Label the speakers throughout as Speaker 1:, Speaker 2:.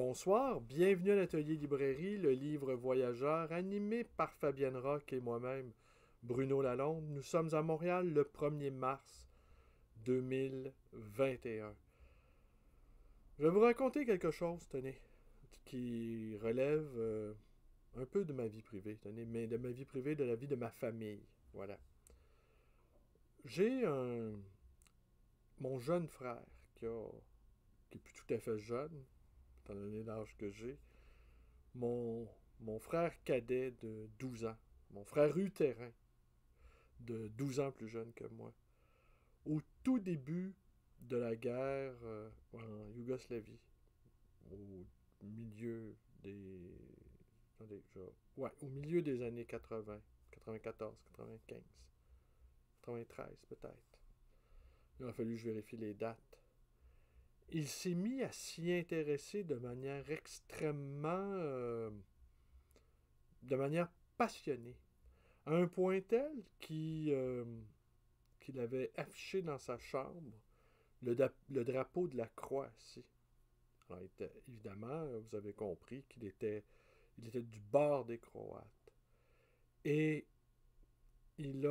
Speaker 1: Bonsoir, bienvenue à l'Atelier Librairie, le livre voyageur animé par Fabienne Roch et moi-même, Bruno Lalonde. Nous sommes à Montréal le 1er mars 2021. Je vais vous raconter quelque chose, tenez, qui relève un peu de ma vie privée, tenez, mais de ma vie privée, de la vie de ma famille. Voilà. J'ai mon jeune frère qui est plus tout à fait jeune, étant donné l'âge que j'ai. Mon frère cadet de 12 ans, mon frère utérin de 12 ans plus jeune que moi, au tout début de la guerre en Yougoslavie, au milieu des... Attendez, ouais, au milieu des années 80, 94, 95, 93 peut-être. Il a fallu que je vérifie les dates. Il s'est mis à s'y intéresser de manière extrêmement... de manière passionnée. À un point tel qu'il avait affiché dans sa chambre le drapeau de la Croatie. Alors, évidemment, vous avez compris il était du bord des Croates. Et il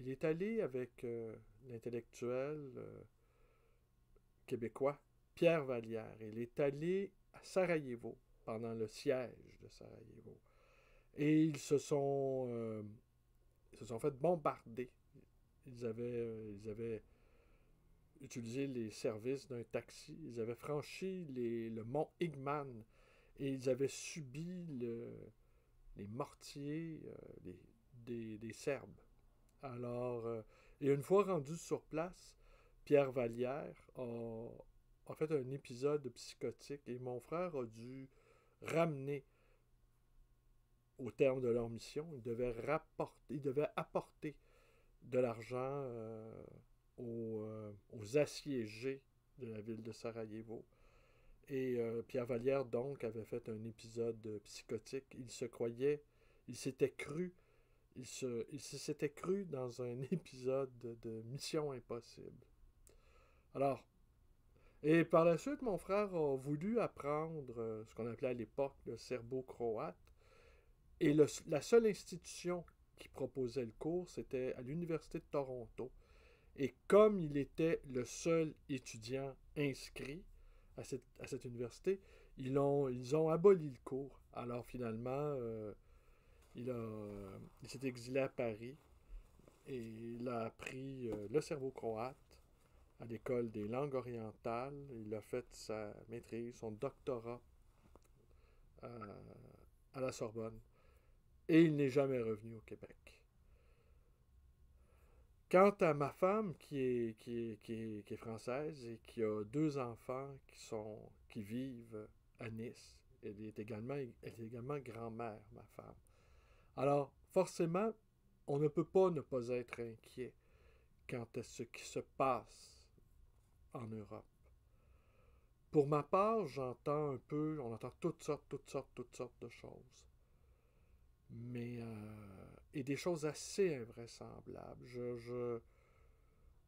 Speaker 1: est allé avec l'intellectuel québécois Pierre Vallière. Il est allé à Sarajevo pendant le siège de Sarajevo. Et ils se sont fait bombarder. Ils avaient utilisé les services d'un taxi. Ils avaient franchi le mont Igman et ils avaient subi les mortiers des Serbes. Alors, et une fois rendu sur place, Pierre Vallière a fait un épisode psychotique et mon frère a dû ramener au terme de leur mission. Ils devaient apporter de l'argent aux assiégés de la ville de Sarajevo. Et Pierre Vallière, donc, avait fait un épisode psychotique. Il s'était cru, il s'était cru dans un épisode de Mission Impossible. Alors, et par la suite, mon frère a voulu apprendre ce qu'on appelait à l'époque le serbo-croate. Et la seule institution qui proposait le cours, c'était à l'Université de Toronto. Et comme il était le seul étudiant inscrit à cette université, ils ont aboli le cours. Alors finalement, il s'est exilé à Paris et il a appris le serbo-croate à l'école des langues orientales. Il a fait sa maîtrise, son doctorat à, à la Sorbonne. Et il n'est jamais revenu au Québec. Quant à ma femme, qui est française et qui a deux enfants qui vivent à Nice, elle est également grand-mère, ma femme. Alors, forcément, on ne peut pas ne pas être inquiet quant à ce qui se passe en Europe. Pour ma part, on entend toutes sortes de choses. Mais, et des choses assez invraisemblables.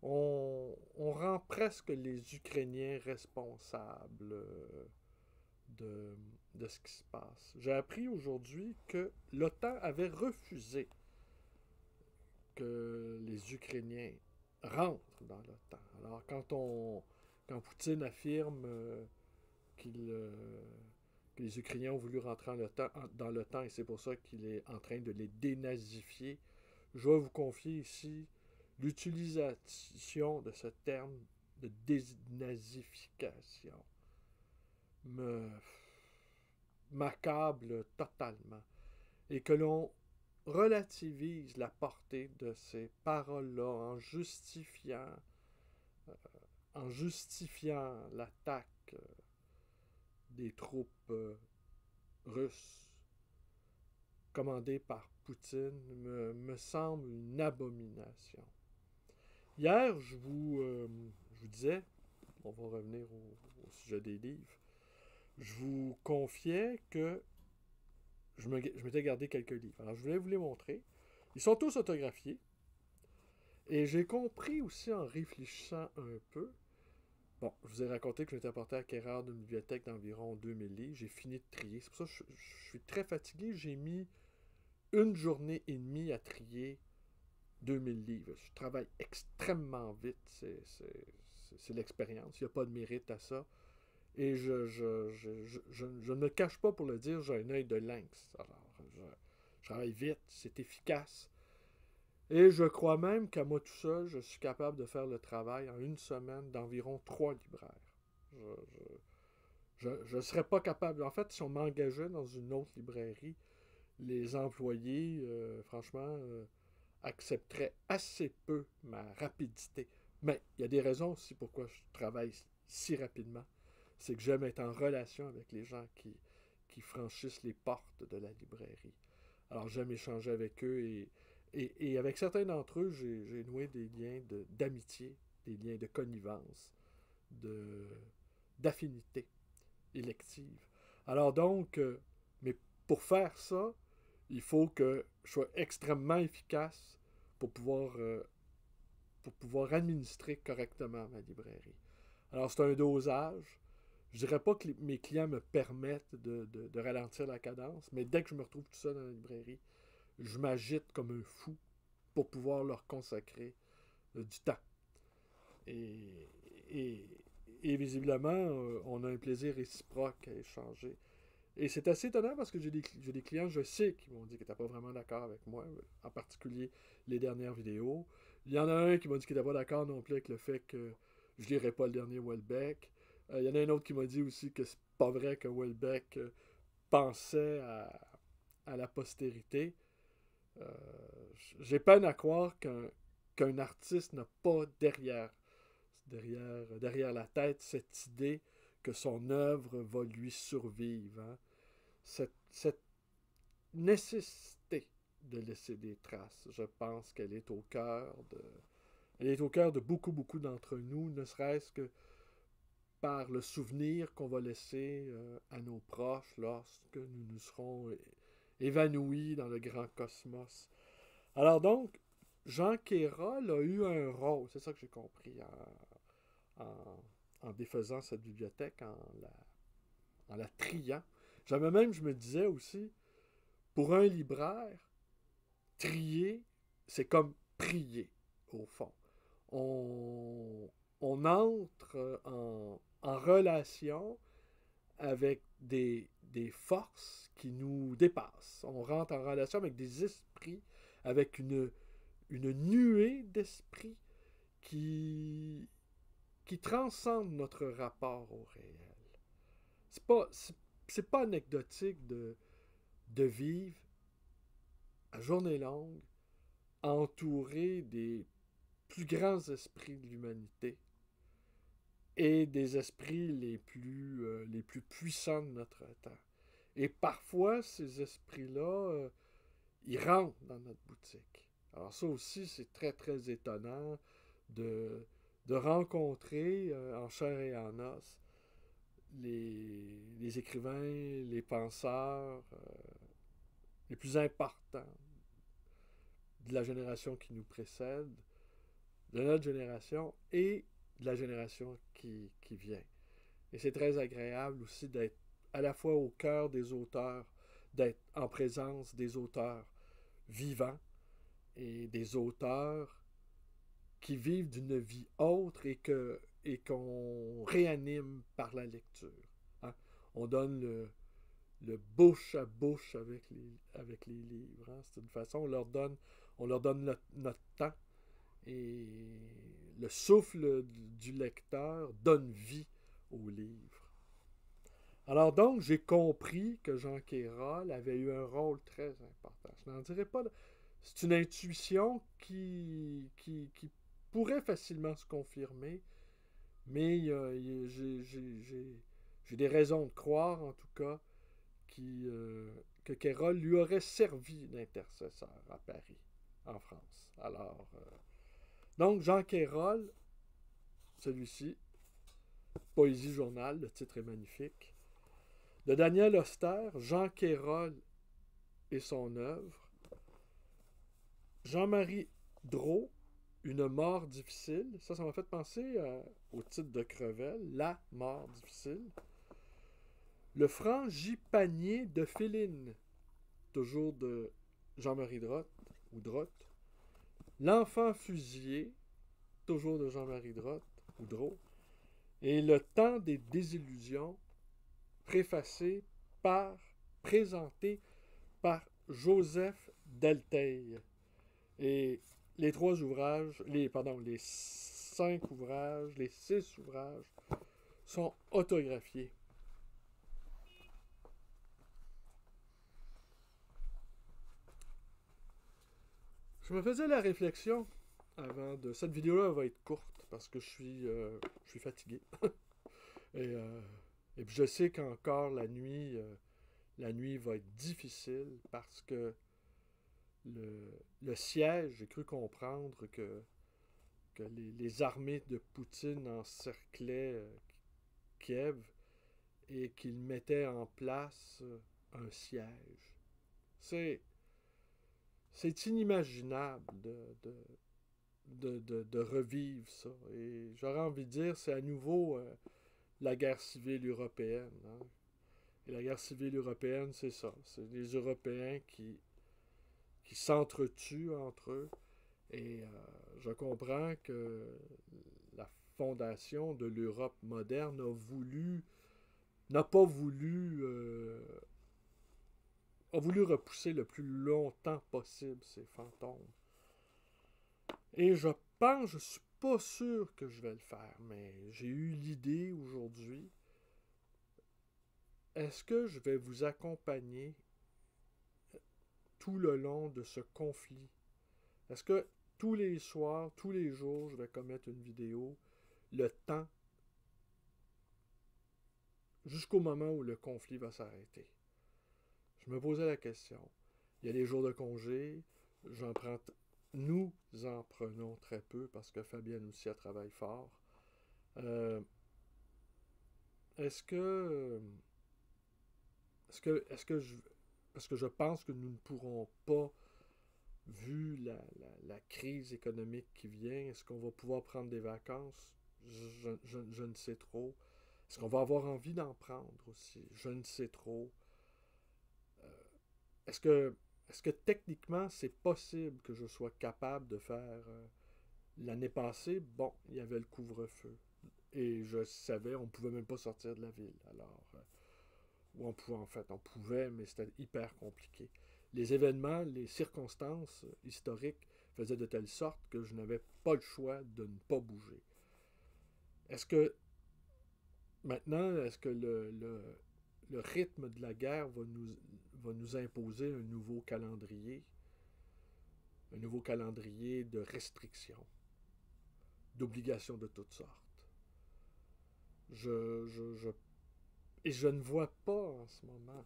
Speaker 1: On rend presque les Ukrainiens responsables de ce qui se passe. J'ai appris aujourd'hui que l'OTAN avait refusé que les Ukrainiens rentrent dans l'OTAN. Alors quand Poutine affirme qu'il que les Ukrainiens ont voulu rentrer dans l'OTAN et c'est pour ça qu'il est en train de les dénazifier, je vais vous confier ici l'utilisation de ce terme de dénazification me m'accable totalement et que l'on relativise la portée de ces paroles-là en justifiant l'attaque des troupes russes commandées par Poutine me semble une abomination. Hier, je vous disais, on va revenir au sujet des livres, je vous confiais que je m'étais gardé quelques livres. Alors, je voulais vous les montrer. Ils sont tous autographiés. Et j'ai compris aussi en réfléchissant un peu Bon, je vous ai raconté que je m'étais apporté à Quérard d'une bibliothèque d'environ 2000 livres. J'ai fini de trier. C'est pour ça que je suis très fatigué. J'ai mis une journée et demie à trier 2000 livres. Je travaille extrêmement vite. C'est l'expérience. Il n'y a pas de mérite à ça. Et je ne me cache pas pour le dire, j'ai un œil de lynx. Alors, je travaille vite, c'est efficace. Et je crois même qu'à moi tout seul, je suis capable de faire le travail en une semaine d'environ 3 libraires. Je ne serais pas capable. En fait, si on m'engageait dans une autre librairie, les employés, franchement, accepteraient assez peu ma rapidité. Mais il y a des raisons aussi pourquoi je travaille si rapidement. C'est que j'aime être en relation avec les gens qui franchissent les portes de la librairie. Alors j'aime échanger avec eux et avec certains d'entre eux, j'ai noué des liens d'amitié, des liens de connivence, de, d'affinité élective. Alors donc, mais pour faire ça, il faut que je sois extrêmement efficace pour pouvoir administrer correctement ma librairie. Alors c'est un dosage. Je dirais pas que mes clients me permettent de ralentir la cadence, mais dès que je me retrouve tout seul dans la librairie, je m'agite comme un fou pour pouvoir leur consacrer du temps. Et, et, et visiblement, on a un plaisir réciproque à échanger. Et c'est assez étonnant parce que j'ai des clients, je sais, qui m'ont dit qu'ils n'étaient pas vraiment d'accord avec moi, en particulier les dernières vidéos. Il y en a un qui m'a dit qu'il n'était pas d'accord non plus avec le fait que je lirais pas le dernier Welbeck. Il y en a un autre qui m'a dit aussi que c'est pas vrai que Welbeck pensait à la postérité. Euh, j'ai peine à croire qu'un artiste n'a pas derrière la tête cette idée que son œuvre va lui survivre. Hein. Cette nécessité de laisser des traces, je pense qu'elle est au cœur elle est au cœur de beaucoup, beaucoup d'entre nous, ne serait-ce que par le souvenir qu'on va laisser à nos proches lorsque nous nous serons évanouis dans le grand cosmos. Alors donc, Jean Quérol a eu un rôle, c'est ça que j'ai compris en défaisant cette bibliothèque, en la triant. Je me disais aussi, pour un libraire, trier, c'est comme prier, au fond. On entre en relation avec des forces qui nous dépassent. On rentre en relation avec des esprits, avec une nuée d'esprits qui transcendent notre rapport au réel. C'est pas anecdotique de vivre à journée longue entouré des plus grands esprits de l'humanité et des esprits les plus puissants de notre temps. Et parfois, ces esprits-là, ils rentrent dans notre boutique. Alors ça aussi, c'est très, très étonnant de rencontrer en chair et en os les écrivains, les penseurs les plus importants de la génération qui nous précède, de notre génération et de la génération qui vient. Et c'est très agréable aussi d'être à la fois au cœur des auteurs, d'être en présence des auteurs vivants et des auteurs qui vivent d'une vie autre et qu'on réanime par la lecture. Hein? On donne le bouche à bouche avec les livres. Hein? C'est une façon, on leur donne notre temps et le souffle du lecteur donne vie au livre. Alors donc, j'ai compris que Jean Quérol avait eu un rôle très important. Je n'en dirais pas. C'est une intuition qui pourrait facilement se confirmer, mais j'ai des raisons de croire, en tout cas, que Quérol lui aurait servi d'intercesseur à Paris, en France. Alors, donc, Jean Quérol, celui-ci, Poésie Journal, le titre est magnifique. De Daniel Auster, Jean Quérol et son œuvre. Jean-Marie Drault, Une mort difficile. Ça m'a fait penser au titre de Crevel, La mort difficile. Le frangipanier de Féline, toujours de Jean-Marie Drotte, ou Drotte. L'enfant fusillé, toujours de Jean-Marie Drotte, ou Drotte. Et Le temps des désillusions, présenté par Joseph Delteil. Et les 5 ouvrages, les 6 ouvrages sont autographiés. Je me faisais la réflexion avant de... Cette vidéo-là va être courte parce que je suis fatigué. et puis je sais qu'encore la nuit va être difficile parce que le siège, j'ai cru comprendre que les armées de Poutine encerclaient Kiev et qu'ils mettaient en place un siège. C'est inimaginable de revivre ça. Et j'aurais envie de dire, c'est à nouveau la guerre civile européenne. Hein. Et la guerre civile européenne, c'est ça. C'est les Européens qui s'entretuent entre eux. Et je comprends que la fondation de l'Europe moderne n'a pas voulu repousser le plus longtemps possible ces fantômes. Et je suis pas sûr que je vais le faire, mais j'ai eu l'idée aujourd'hui. Est-ce que je vais vous accompagner tout le long de ce conflit? Est-ce que tous les soirs, tous les jours, je vais commettre une vidéo, le temps, jusqu'au moment où le conflit va s'arrêter? Je me posais la question. Il y a les jours de congé, nous en prenons très peu parce que Fabienne aussi elle travaille fort. Est-ce que parce que je pense que nous ne pourrons pas, vu la crise économique qui vient, est-ce qu'on va pouvoir prendre des vacances? Je ne sais trop. Est-ce qu'on va avoir envie d'en prendre aussi? Je ne sais trop. Est-ce que techniquement c'est possible que je sois capable de faire l'année passée? Bon, il y avait le couvre-feu. Et je savais, on ne pouvait même pas sortir de la ville. Alors, ou on pouvait, mais c'était hyper compliqué. Les événements, les circonstances historiques faisaient de telle sorte que je n'avais pas le choix de ne pas bouger. Est-ce que le rythme de la guerre va nous imposer un nouveau calendrier de restrictions, d'obligations de toutes sortes? Et je ne vois pas en ce moment,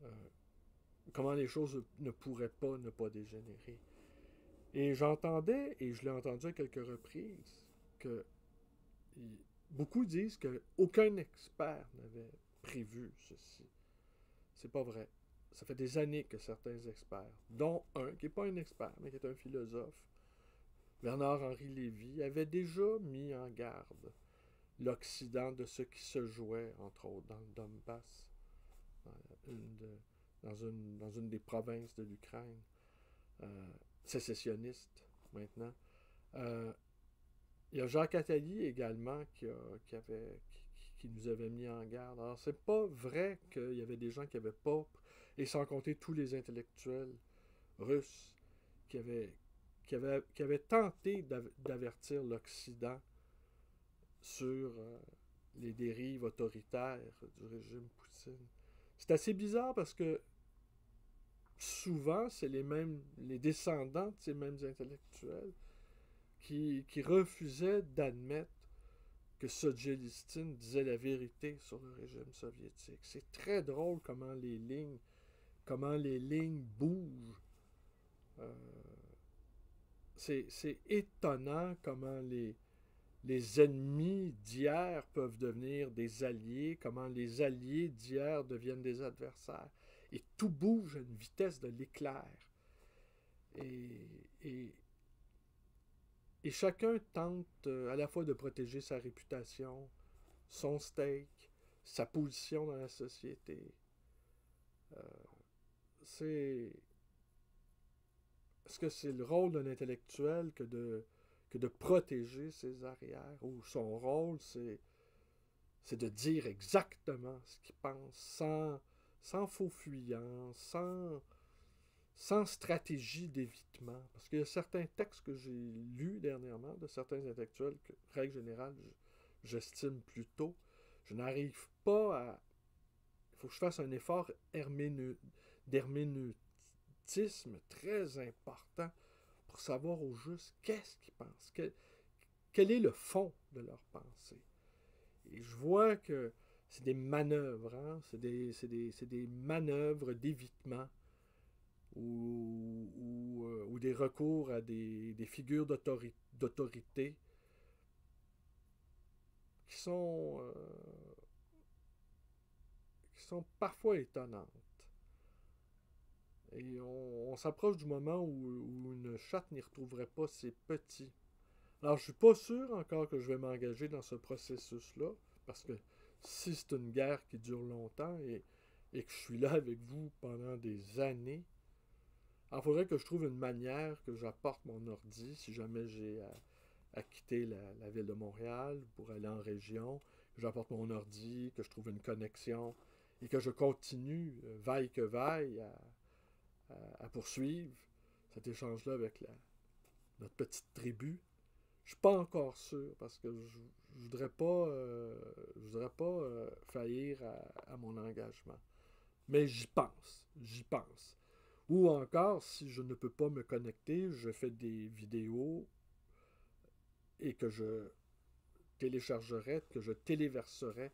Speaker 1: euh, comment les choses ne pourraient pas ne pas dégénérer. Et j'entendais, et je l'ai entendu à quelques reprises, que beaucoup disent qu'aucun expert n'avait prévu ceci. C'est pas vrai. Ça fait des années que certains experts, dont un qui n'est pas un expert, mais qui est un philosophe, Bernard-Henri Lévy, avait déjà mis en garde l'Occident de ce qui se jouait, entre autres, dans le Donbass, dans une des provinces de l'Ukraine, sécessionniste maintenant. Il y a Jacques Attali également qui nous avait mis en garde. Alors, c'est pas vrai qu'il y avait des gens qui n'avaient pas, et sans compter tous les intellectuels russes qui avaient tenté d'avertir l'Occident sur les dérives autoritaires du régime Poutine. C'est assez bizarre parce que souvent, c'est les descendants de ces mêmes intellectuels qui refusaient d'admettre que Solzhenitsyn disait la vérité sur le régime soviétique. C'est très drôle comment les lignes bougent. C'est étonnant comment les ennemis d'hier peuvent devenir des alliés, comment les alliés d'hier deviennent des adversaires. Et tout bouge à une vitesse de l'éclair. Et, et chacun tente à la fois de protéger sa réputation, son steak, sa position dans la société. Euh, c'est... Est-ce que c'est le rôle d'un intellectuel que de protéger ses arrières, ou son rôle, c'est de dire exactement ce qu'il pense, sans faux fuyant, sans stratégie d'évitement. Parce qu'il y a certains textes que j'ai lus dernièrement de certains intellectuels que, règle générale, j'estime plutôt. Je n'arrive pas à... Il faut que je fasse un effort d'herméneutisme très important pour savoir au juste qu'est-ce qu'ils pensent, quel est le fond de leur pensée. Et je vois que c'est des manœuvres, hein? C'est des manœuvres d'évitement ou des recours à des figures d'autorité qui sont, euh, qui sont parfois étonnantes. Et on s'approche du moment où une chatte n'y retrouverait pas ses petits. Alors, je suis pas sûr encore que je vais m'engager dans ce processus-là, parce que si c'est une guerre qui dure longtemps et que je suis là avec vous pendant des années, il faudrait que je trouve une manière que j'apporte mon ordi si jamais j'ai à quitter la ville de Montréal pour aller en région, que j'apporte mon ordi, que je trouve une connexion et que je continue, vaille que vaille, à poursuivre cet échange-là avec notre petite tribu. Je suis pas encore sûr parce que je voudrais pas faillir à mon engagement. Mais j'y pense, j'y pense. Ou encore, si je ne peux pas me connecter, je fais des vidéos et que je téléchargerai, que je téléverserai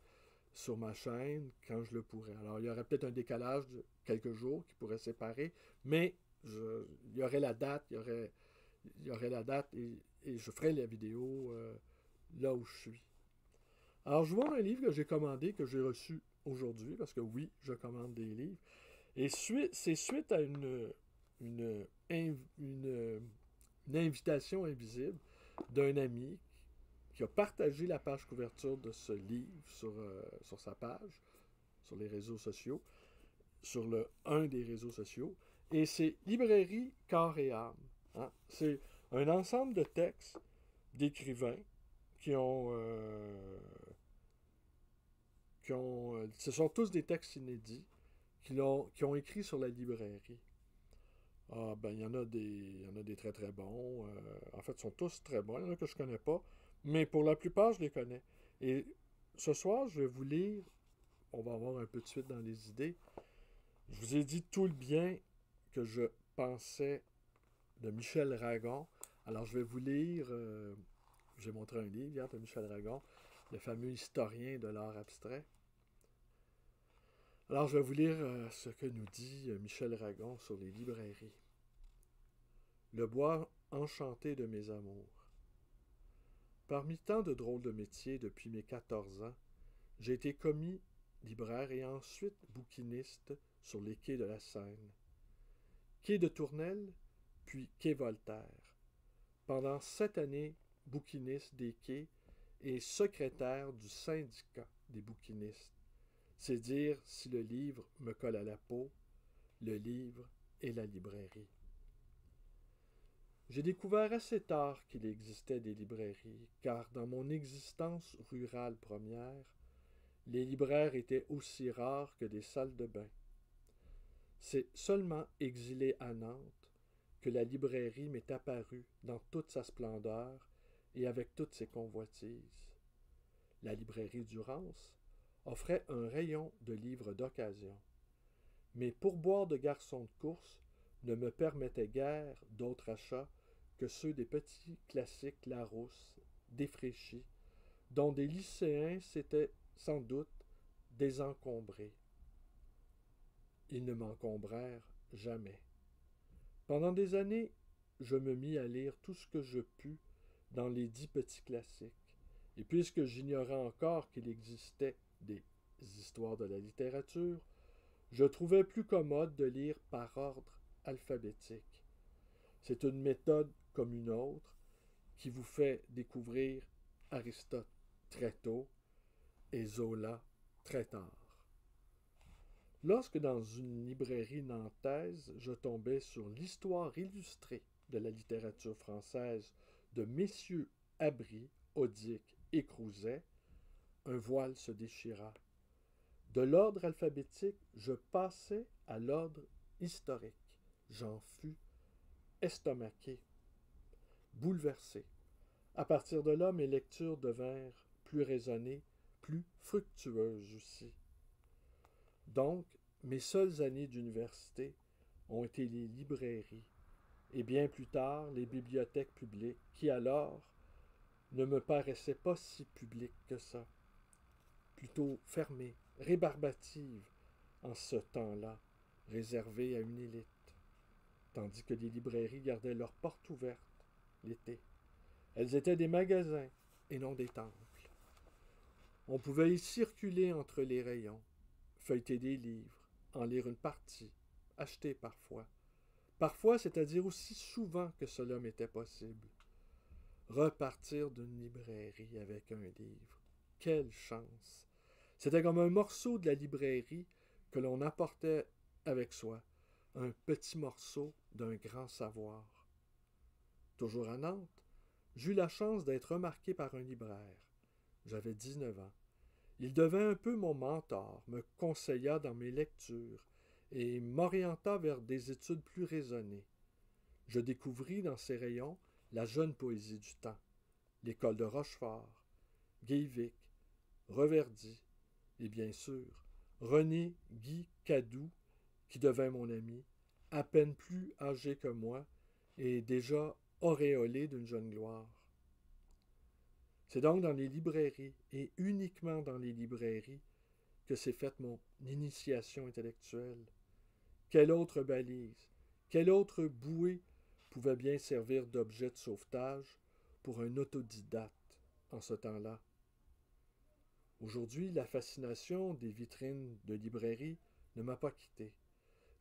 Speaker 1: sur ma chaîne quand je le pourrais. Alors, il y aurait peut-être un décalage de quelques jours qui pourrait séparer, mais il y aurait la date, il y aurait la date et je ferai la vidéo là où je suis. Alors, je vois un livre que j'ai commandé, que j'ai reçu aujourd'hui, parce que oui, je commande des livres. Et c'est suite à une, une invitation invisible d'un ami qui a partagé la page couverture de ce livre sur sa page, sur les réseaux sociaux, sur un des réseaux sociaux. Et c'est Librairie Corps et âme. Hein? C'est un ensemble de textes d'écrivains qui ont ce sont tous des textes inédits qui ont écrit sur la librairie. Ah, ben, il y en a des très très bons. En fait, ils sont tous très bons. Il y en a que je connais pas. Mais pour la plupart, je les connais. Et ce soir, je vais vous lire. On va avoir un peu de suite dans les idées. Je vous ai dit tout le bien que je pensais de Michel Ragon. Alors, je vais vous lire. J'ai montré un livre hier de Michel Ragon, le fameux historien de l'art abstrait. Alors, je vais vous lire ce que nous dit Michel Ragon sur les librairies. Le bois enchanté de mes amours. Parmi tant de drôles de métiers depuis mes 14 ans, j'ai été commis libraire et ensuite bouquiniste sur les quais de la Seine. Quai de Tournelle, puis quai Voltaire. Pendant 7 années, bouquiniste des quais et secrétaire du syndicat des bouquinistes. C'est dire si le livre me colle à la peau, le livre et la librairie. J'ai découvert assez tard qu'il existait des librairies, car dans mon existence rurale première, les libraires étaient aussi rares que des salles de bain. C'est seulement exilé à Nantes que la librairie m'est apparue dans toute sa splendeur et avec toutes ses convoitises. La librairie Durance offrait un rayon de livres d'occasion. Mes pourboires de garçon de course ne me permettaient guère d'autres achats que ceux des petits classiques Larousse, défraîchis, dont des lycéens s'étaient sans doute désencombrés. Ils ne m'encombrèrent jamais. Pendant des années, je me mis à lire tout ce que je pus dans les 10 petits classiques. Et puisque j'ignorais encore qu'il existait des histoires de la littérature, je trouvais plus commode de lire par ordre alphabétique. C'est une méthode comme une autre qui vous fait découvrir Aristote très tôt et Zola très tard. Lorsque dans une librairie nantaise, je tombais sur l'histoire illustrée de la littérature française de messieurs Abry, Audic et Crouzet, un voile se déchira. De l'ordre alphabétique, je passai à l'ordre historique. J'en fus estomaqué, bouleversé. À partir de là, mes lectures devinrent plus raisonnées, plus fructueuses aussi. Donc, mes seules années d'université ont été les librairies, et bien plus tard les bibliothèques publiques, qui alors ne me paraissaient pas si publiques que ça, plutôt fermées, rébarbatives en ce temps-là, réservées à une élite, tandis que les librairies gardaient leurs portes ouvertes l'été. Elles étaient des magasins et non des temples. On pouvait y circuler entre les rayons, feuilleter des livres, en lire une partie, acheter parfois. Parfois, c'est-à-dire aussi souvent que cela m'était possible. Repartir d'une librairie avec un livre. Quelle chance! C'était comme un morceau de la librairie que l'on apportait avec soi, un petit morceau d'un grand savoir. Toujours à Nantes, j'eus la chance d'être remarqué par un libraire. J'avais 19 ans. Il devint un peu mon mentor, me conseilla dans mes lectures et m'orienta vers des études plus raisonnées. Je découvris dans ses rayons la jeune poésie du temps, l'école de Rochefort, Guilvic, Reverdy et bien sûr René Guy Cadoux, qui devint mon ami, à peine plus âgé que moi et déjà auréolé d'une jeune gloire. C'est donc dans les librairies, et uniquement dans les librairies, que s'est faite mon initiation intellectuelle. Quelle autre balise, quelle autre bouée pouvait bien servir d'objet de sauvetage pour un autodidacte en ce temps-là? Aujourd'hui, la fascination des vitrines de librairie ne m'a pas quitté.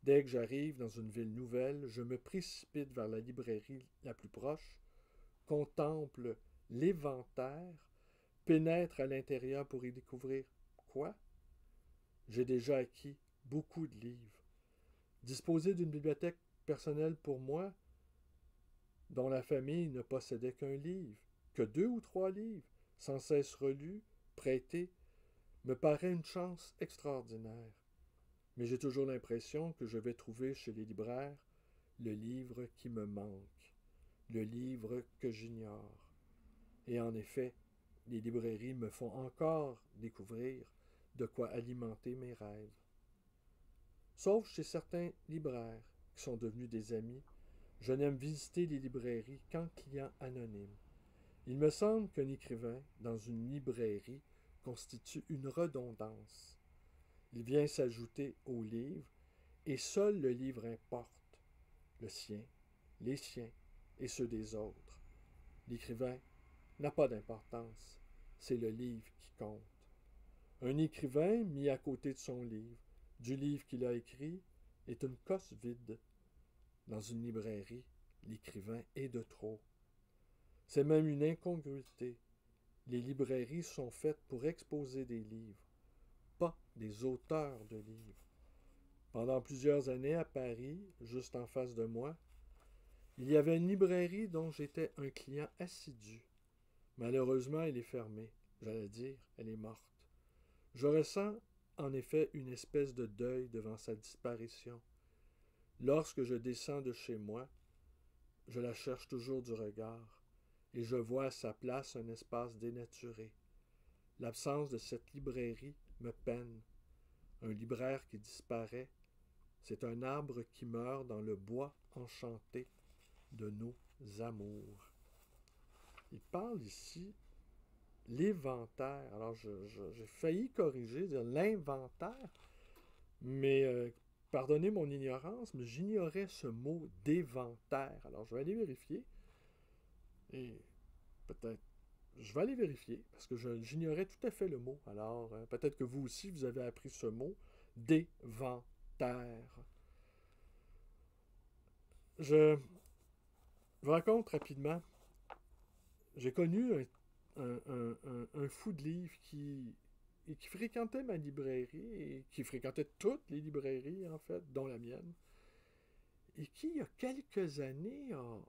Speaker 1: Dès que j'arrive dans une ville nouvelle, je me précipite vers la librairie la plus proche, contemple l'éventaire, pénètre à l'intérieur pour y découvrir quoi? J'ai déjà acquis beaucoup de livres. Disposer d'une bibliothèque personnelle pour moi, dont la famille ne possédait qu'un livre, que 2 ou 3 livres, sans cesse relus, prêtés, me paraît une chance extraordinaire. Mais j'ai toujours l'impression que je vais trouver chez les libraires le livre qui me manque, le livre que j'ignore. Et en effet, les librairies me font encore découvrir de quoi alimenter mes rêves. Sauf chez certains libraires qui sont devenus des amis, je n'aime visiter les librairies qu'en client anonyme. Il me semble qu'un écrivain dans une librairie constitue une redondance. Il vient s'ajouter au livre et seul le livre importe, le sien, les siens et ceux des autres. L'écrivain n'a pas d'importance, c'est le livre qui compte. Un écrivain mis à côté de son livre, du livre qu'il a écrit, est une cosse vide. Dans une librairie, l'écrivain est de trop. C'est même une incongruité. Les librairies sont faites pour exposer des livres, pas des auteurs de livres. Pendant plusieurs années à Paris, juste en face de moi, il y avait une librairie dont j'étais un client assidu. Malheureusement, elle est fermée. J'allais dire, elle est morte. Je ressens en effet une espèce de deuil devant sa disparition. Lorsque je descends de chez moi, je la cherche toujours du regard, et je vois à sa place un espace dénaturé. L'absence de cette librairie me peine. Un libraire qui disparaît, c'est un arbre qui meurt dans le bois enchanté de nos amours. Il parle ici l'éventaire. Alors, j'ai failli corriger, dire l'inventaire, mais pardonnez mon ignorance, mais j'ignorais ce mot d'éventaire. Alors, je vais aller vérifier. Et peut-être, je vais aller vérifier, parce que j'ignorais tout à fait le mot. Alors, peut-être que vous aussi, vous avez appris ce mot, d'éventaire. Je vous raconte rapidement. J'ai connu un fou de livres qui fréquentait ma librairie et qui fréquentait toutes les librairies, en fait, dont la mienne, et qui, il y a quelques années, a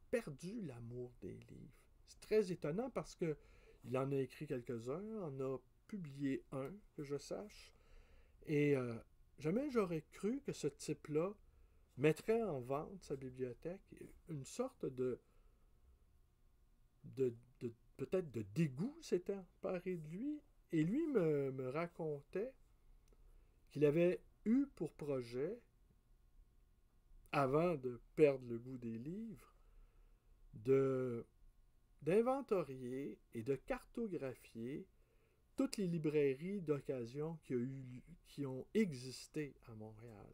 Speaker 1: perdu l'amour des livres. C'est très étonnant parce que il en a écrit quelques-uns, en a publié un, que je sache, et jamais j'aurais cru que ce type-là mettrait en vente sa bibliothèque, une sorte peut-être de dégoût s'était emparé de lui, et lui me racontait qu'il avait eu pour projet, avant de perdre le goût des livres, de d'inventorier et de cartographier toutes les librairies d'occasion qui ont existé à Montréal.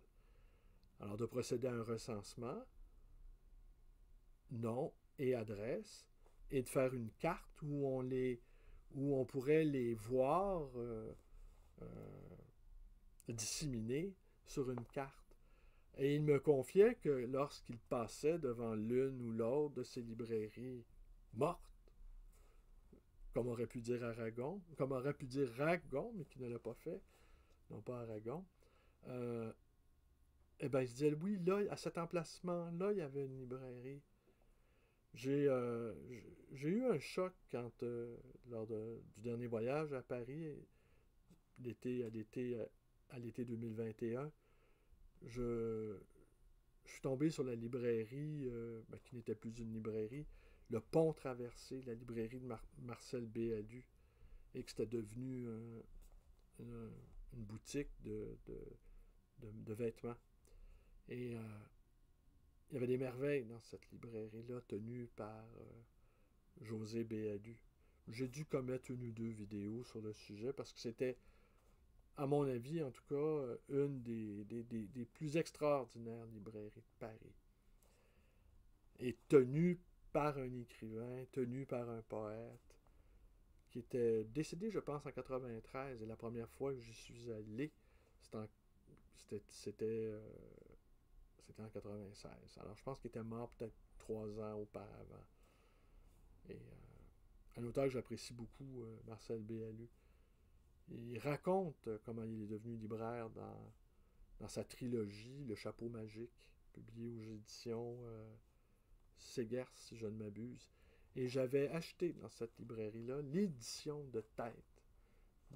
Speaker 1: Alors de procéder à un recensement, nom et adresse, et de faire une carte où on pourrait les voir disséminés sur une carte. Et il me confiait que lorsqu'il passait devant l'une ou l'autre de ces librairies mortes, comme aurait pu dire Aragon, comme aurait pu dire Ragon, mais qui ne l'a pas fait, non pas Aragon, eh bien, il se disait, oui, là, à cet emplacement-là, il y avait une librairie. J'ai eu un choc quand, lors du dernier voyage à Paris, à l'été 2021, je suis tombé sur la librairie, qui n'était plus une librairie, le Pont Traversé, la librairie de Marcel Béalu, et que c'était devenu une boutique de vêtements. Et il y avait des merveilles dans cette librairie-là, tenue par José Béalu. J'ai dû commettre une ou deux vidéos sur le sujet parce que c'était, à mon avis, en tout cas, une des plus extraordinaires librairies de Paris. Et tenue par un écrivain, tenue par un poète, qui était décédé, je pense, en 93. Et la première fois que j'y suis allé, c'était en 96. Alors, je pense qu'il était mort peut-être 3 ans auparavant. Et un auteur que j'apprécie beaucoup, Marcel Béalu. Il raconte comment il est devenu libraire dans sa trilogie Le Chapeau magique, publié aux éditions Segers, si je ne m'abuse. Et j'avais acheté dans cette librairie-là l'édition de tête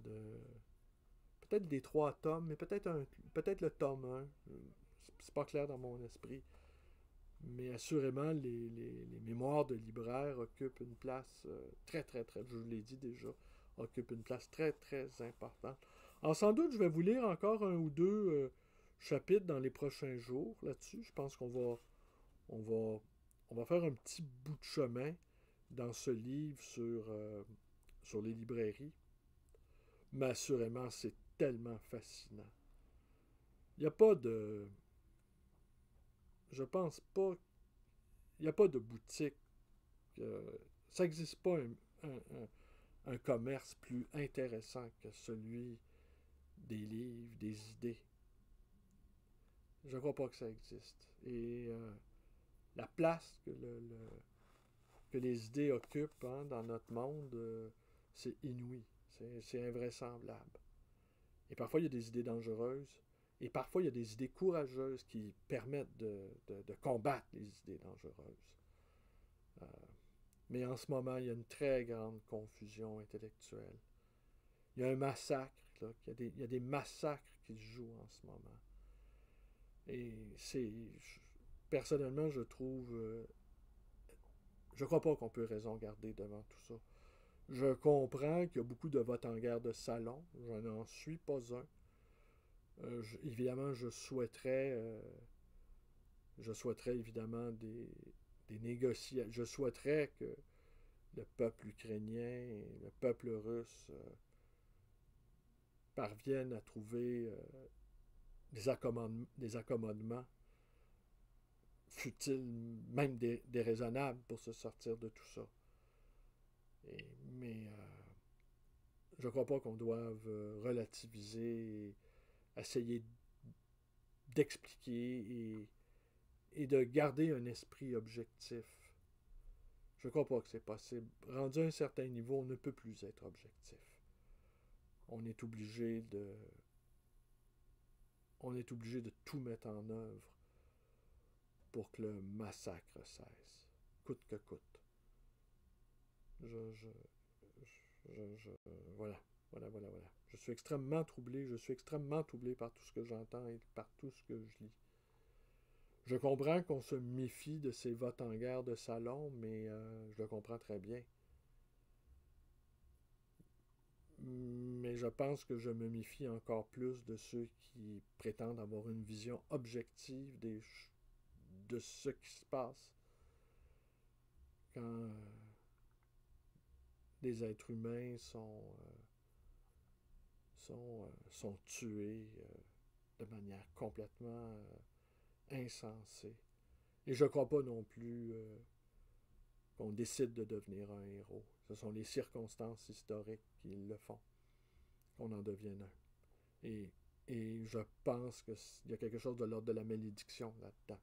Speaker 1: de peut-être des 3 tomes, mais peut-être le tome 1. C'est pas clair dans mon esprit. Mais assurément, les mémoires de libraire occupent une place très, très, très, je vous l'ai dit déjà, occupent une place très, très importante. Alors, sans doute, je vais vous lire encore un ou deux chapitres dans les prochains jours là-dessus. Je pense on va faire un petit bout de chemin dans ce livre sur les librairies. Mais assurément, c'est tellement fascinant. Il n'y a pas de... Je pense pas... Il n'y a pas de boutique. Ça n'existe pas un commerce plus intéressant que celui des livres, des idées. Je ne crois pas que ça existe. Et la place que les idées occupent dans notre monde, c'est inouï. C'est invraisemblable. Et parfois, il y a des idées dangereuses. Et parfois, il y a des idées courageuses qui permettent de combattre les idées dangereuses. Mais en ce moment, il y a une très grande confusion intellectuelle. Il y a un massacre, là. Il y a des massacres qui se jouent en ce moment. Et personnellement, je trouve... je crois pas qu'on peut raison garder devant tout ça. Je comprends qu'il y a beaucoup de votes en guerre de salon. Je n'en suis pas un. Évidemment, je souhaiterais évidemment des négociations. Je souhaiterais que le peuple ukrainien et le peuple russe parviennent à trouver des accommodements, fut-il même déraisonnables, pour se sortir de tout ça. Mais je ne crois pas qu'on doive relativiser et essayer d'expliquer et de garder un esprit objectif. Je ne crois pas que c'est possible. Rendu à un certain niveau, on ne peut plus être objectif. On est obligé de tout mettre en œuvre pour que le massacre cesse, coûte que coûte. Voilà. Je suis extrêmement troublé par tout ce que j'entends et par tout ce que je lis. Je comprends qu'on se méfie de ces votes en guerre de salon, mais je le comprends très bien. Mais je pense que je me méfie encore plus de ceux qui prétendent avoir une vision objective de ce qui se passe quand des êtres humains sont tués de manière complètement insensée. Et je ne crois pas non plus qu'on décide de devenir un héros. Ce sont les circonstances historiques qui le font, qu'on en devienne un. Et je pense qu'il y a quelque chose de l'ordre de la malédiction là-dedans.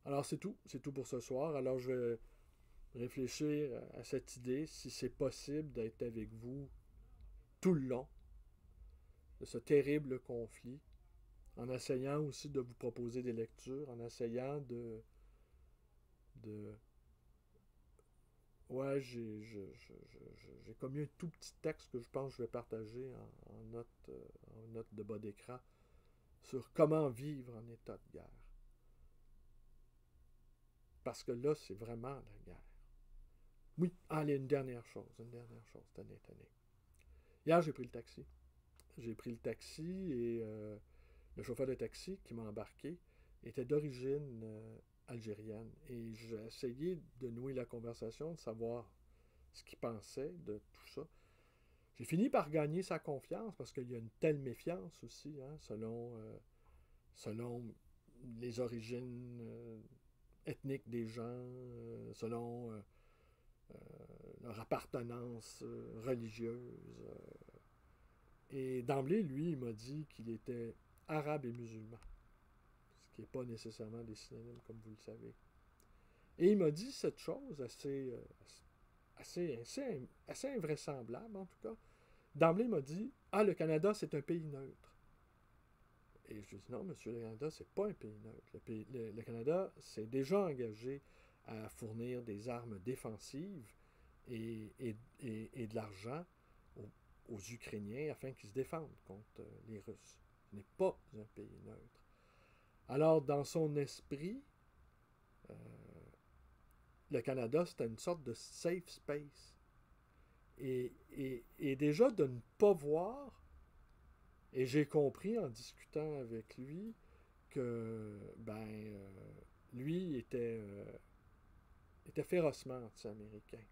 Speaker 1: Alors c'est tout pour ce soir. Alors je vais réfléchir à cette idée, si c'est possible d'être avec vous tout le long de ce terrible conflit, en essayant aussi de vous proposer des lectures, en essayant de ouais, j'ai commis un tout petit texte que je pense que je vais partager en note de bas d'écran sur comment vivre en état de guerre. Parce que là, c'est vraiment la guerre. Oui, allez, une dernière chose, tenez. Hier, j'ai pris le taxi. Et le chauffeur de taxi qui m'a embarqué était d'origine algérienne. Et j'ai essayé de nouer la conversation, de savoir ce qu'il pensait de tout ça. J'ai fini par gagner sa confiance parce qu'il y a une telle méfiance aussi, hein, selon les origines ethniques des gens, selon leur appartenance religieuse. Et d'emblée, lui, il m'a dit qu'il était arabe et musulman, ce qui n'est pas nécessairement des synonymes, comme vous le savez. Et il m'a dit cette chose assez invraisemblable, en tout cas. D'emblée, il m'a dit « Ah, le Canada, c'est un pays neutre. » Et je lui ai dit « Non, monsieur, le Canada, c'est pas un pays neutre. Le Canada s'est déjà engagé à fournir des armes défensives et de l'argent aux Ukrainiens afin qu'ils se défendent contre les Russes. Ce n'est pas un pays neutre. » Alors, dans son esprit, le Canada, c'était une sorte de safe space. Et déjà, de ne pas voir, et j'ai compris en discutant avec lui que, lui était férocement anti-américain.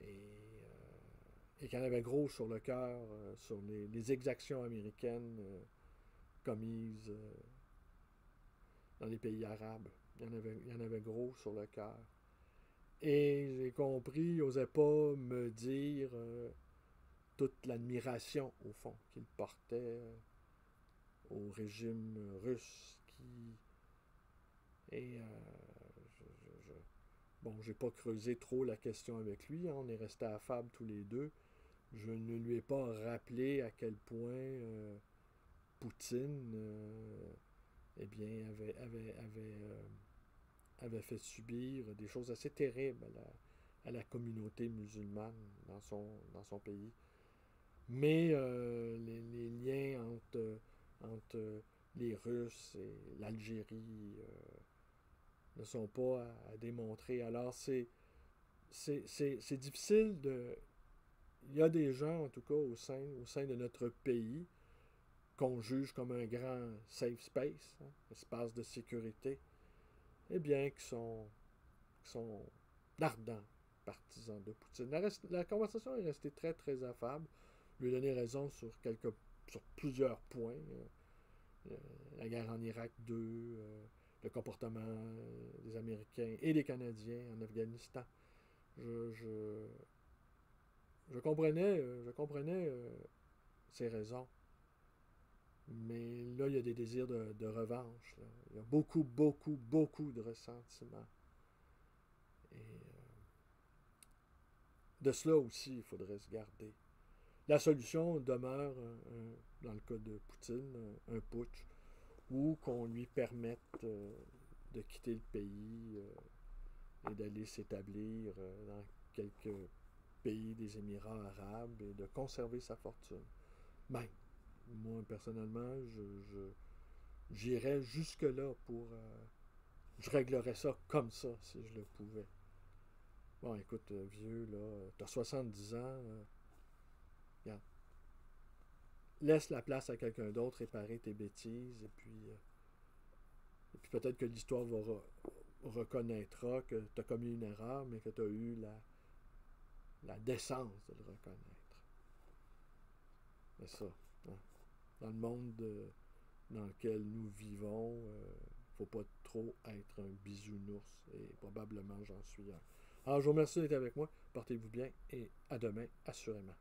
Speaker 1: Et qu'il en avait gros sur le cœur sur les exactions américaines commises dans les pays arabes. Il y en avait gros sur le cœur. Et j'ai compris, il n'osait pas me dire toute l'admiration, au fond, qu'il portait au régime russe Et bon, j'ai pas creusé trop la question avec lui, hein, on est resté affables tous les deux. Je ne lui ai pas rappelé à quel point Poutine eh bien, avait fait subir des choses assez terribles à la communauté musulmane dans son pays. Mais les liens entre les Russes et l'Algérie ne sont pas à démontrer. Alors, c'est difficile de... Il y a des gens, en tout cas, au sein de notre pays, qu'on juge comme un grand safe space, hein, espace de sécurité, eh bien, qui sont d'ardents partisans de Poutine. La conversation est restée très, très affable. Je lui ai donné raison sur plusieurs points. La guerre en Irak 2, le comportement des Américains et des Canadiens en Afghanistan. Je comprenais ses raisons. Mais là, il y a des désirs de revanche. Là. Il y a beaucoup, beaucoup, beaucoup de ressentiments. Et de cela aussi, il faudrait se garder. La solution demeure, dans le cas de Poutine, un putsch, ou qu'on lui permette de quitter le pays et d'aller s'établir dans quelques pays des Émirats arabes et de conserver sa fortune. Même, moi, personnellement, j'irais jusque-là pour... je réglerais ça comme ça, si je le pouvais. Bon, écoute, vieux, là, t'as 70 ans, regarde. Laisse la place à quelqu'un d'autre réparer tes bêtises, et puis peut-être que l'histoire reconnaîtra que tu as commis une erreur, mais que tu as eu la décence de le reconnaître. C'est ça. Hein? Dans le monde dans lequel nous vivons, faut pas trop être un bisounours, et probablement j'en suis un. Alors, je vous remercie d'être avec moi. Portez-vous bien et à demain, assurément.